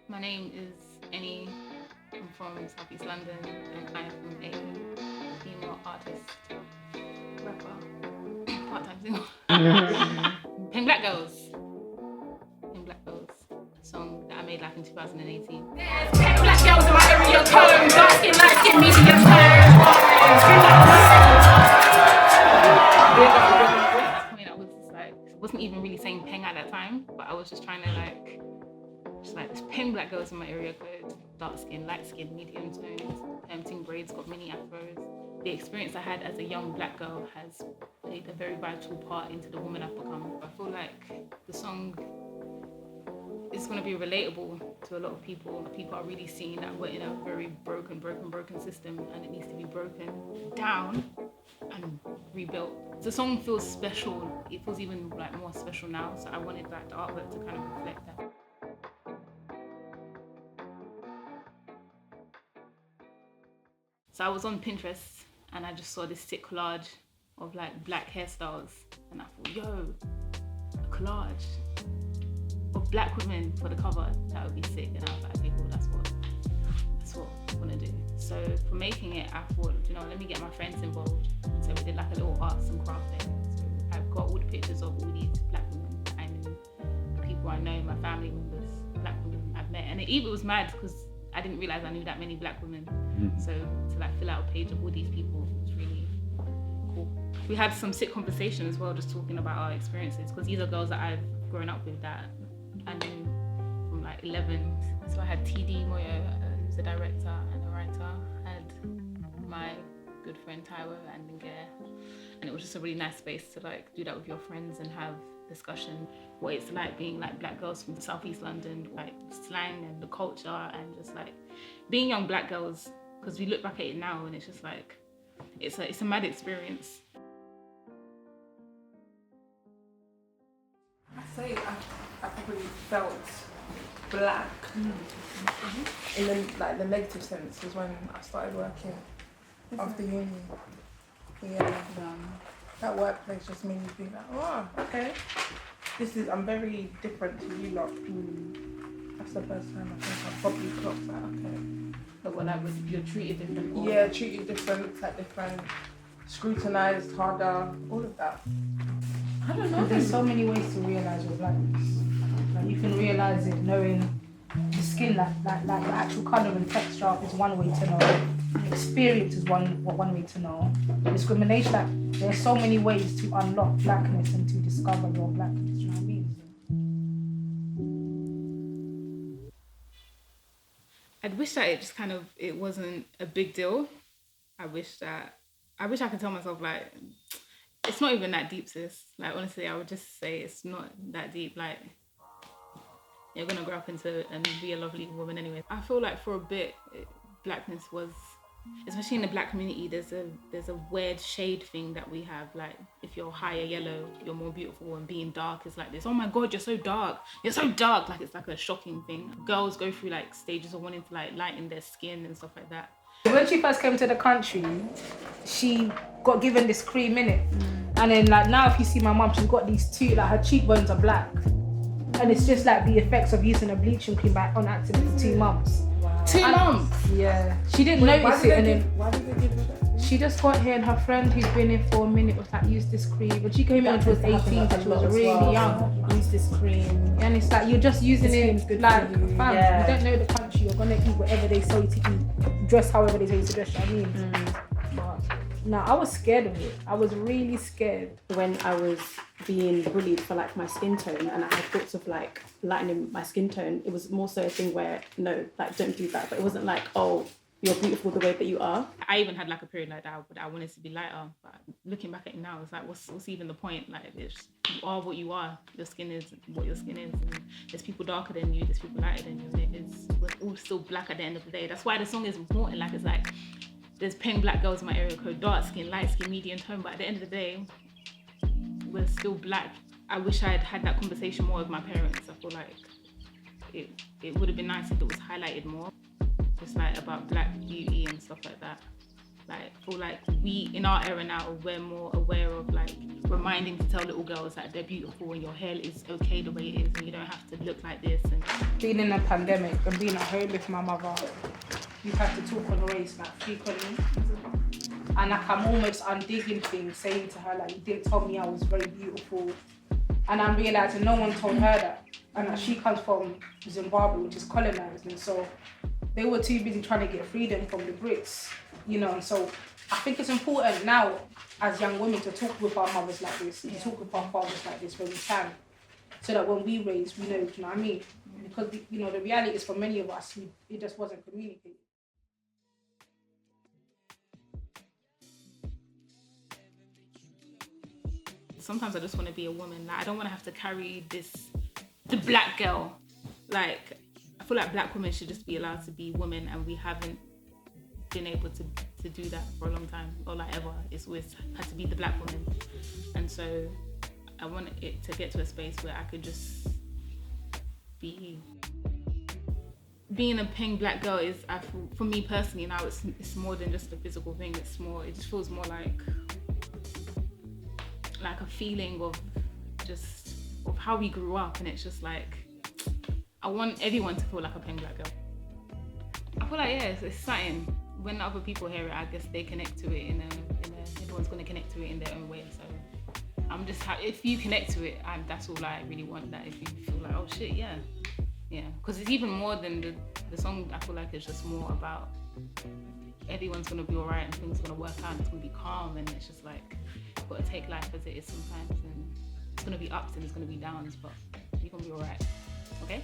My name is ENNY. I'm from Southeast London and I'm a female artist, rapper, part-time single. Peng Black Girls. Peng Black Girls. A song that I made like in 2018. Peng Black Girls in my area code. Dark skin, light skin, medium tone. I was just like, wasn't even really saying Peng at that time, but I was just trying to like, there's Peng Black Girls in my area code, dark skin, light skin, medium tones, ting braids, got mini afros. The experience I had as a young black girl has played a very vital part into the woman I've become. I feel like the song is going to be relatable to a lot of people. People are really seeing that we're in a very broken system and it needs to be broken down and rebuilt. The song feels special. It feels even like more special now. So I wanted like the artwork to kind of reflect that. So I was on Pinterest and I just saw this sick collage of like black hairstyles and I thought, yo, a collage of black women for the cover, that would be sick. And I was like, okay, cool, that's what I want to do. So for making it, I thought, let me get my friends involved. So we did like a little arts and craft day. So I've got all the pictures of all these black women that I knew, people I know, my family members, black women I've met. And it was mad because I didn't realize I knew that many black women. So to like fill out a page of all these people was really cool. We had some sick conversation as well, just talking about our experiences, because these are girls that I've grown up with that I knew from like 11. So I had TD Moyo, who's a director and a writer. I had my good friend Taiwo and Ningere. And it was just a really nice space to like do that with your friends and have discussion, what it's like being like black girls from Southeast London, like slang and the culture and just like being young black girls, because we look back at it now and it's just like, it's a mad experience. I say I probably felt black in the negative sense was when I started working after uni. Yeah. That workplace just made me think like, oh, okay. I'm very different to you lot. That's the first time I think I probably clocked that, okay. But when you're treated different? Yeah, treated different, looked at different, scrutinised harder, all of that. I don't know, there's so many ways to realise your blackness. Like you can realise it knowing the skin, like the actual colour and texture is one way to know. Experience is one way to know. Discrimination, like there's so many ways to unlock blackness and to discover your blackness. Do you know what I mean? I'd wish that it wasn't a big deal. I wish I could tell myself like, it's not even that deep, sis. Like honestly, I would just say it's not that deep. Like you're gonna grow up into and be a lovely woman anyway. I feel like for a bit, blackness was, especially in the black community, there's a weird shade thing that we have. Like if you're higher yellow, you're more beautiful, and being dark is like this. Oh my God, you're so dark. You're so dark. Like it's like a shocking thing. Girls go through like stages of wanting to like lighten their skin and stuff like that. When she first came to the country, she got given this cream in it. And then like now if you see my mum, she's got these two, like her cheekbones are black. And it's just like the effects of using a bleaching cream on accident for 2 months. Wow. 2 months? Yeah. She didn't notice it, and then why did they give her that? she just got here and her friend who's been here for a minute was like, use this cream. But she came in when she was 18, so she was really young. Use this cream. And it's like, you're just using it like, fam, Yeah. you don't know the country, you're gonna eat whatever they say to eat, dress however they say to dress, you know what I mean? But no, I was scared of it. I was really scared. When I was being bullied for like my skin tone and I had thoughts of like lightening my skin tone, it was more so a thing where, no, like don't do that. But it wasn't like, oh, you're beautiful the way that you are. I even had like a period like that, but I wanted to be lighter. But looking back at it now, it's like, what's even the point? Like, you are what you are. Your skin is what your skin is. And there's people darker than you. There's people lighter than you. We're all still black at the end of the day. That's why the song is important. Like, it's like, there's Peng Black Girls in my area code, dark skin, light skin, medium tone. But at the end of the day, we're still black. I wish I had had that conversation more with my parents. I feel like it would have been nice if it was highlighted more. Just like about black beauty and stuff like that. Like, I feel like we, in our era now, we're more aware of like reminding to tell little girls that they're beautiful and your hair is okay the way it is and you don't have to look like this. And being in a pandemic and being at home with my mother, you have to talk on race like frequently. And like I'm almost undigging things, saying to her like, you didn't tell me I was very beautiful. And I'm realising no one told her that. And that she comes from Zimbabwe, which is colonised, and so they were too busy trying to get freedom from the Brits, you know. And so I think it's important now as young women to talk with our mothers like this, to talk with our fathers like this when we can, so that when we raise, we know, do you know what I mean? Because, you know, the reality is for many of us, it just wasn't communicated. sometimes I just want to be a woman. Like, I don't want to have to carry the black girl. Like, I feel like black women should just be allowed to be women, and we haven't been able to do that for a long time, or like ever. It's always had to be the black woman. And so I want it to get to a space where I could just be. Being a Peng Black girl is, I feel, for me personally now, it's more than just a physical thing. It just feels more like a feeling of how we grew up, and it's just like, I want everyone to feel like a Peng Black girl. I feel like, yeah, it's something. When other people hear it, I guess they connect to it everyone's gonna connect to it in their own way. So I'm just, if you connect to it, that's all I really want. That if you feel like, oh shit, yeah, because it's even more than the song. I feel like it's just more about everyone's gonna be alright and things are gonna work out and it's gonna be calm, and it's just like, you've got to take life as it is sometimes, and it's gonna be ups and it's gonna be downs, but you're gonna be alright, okay?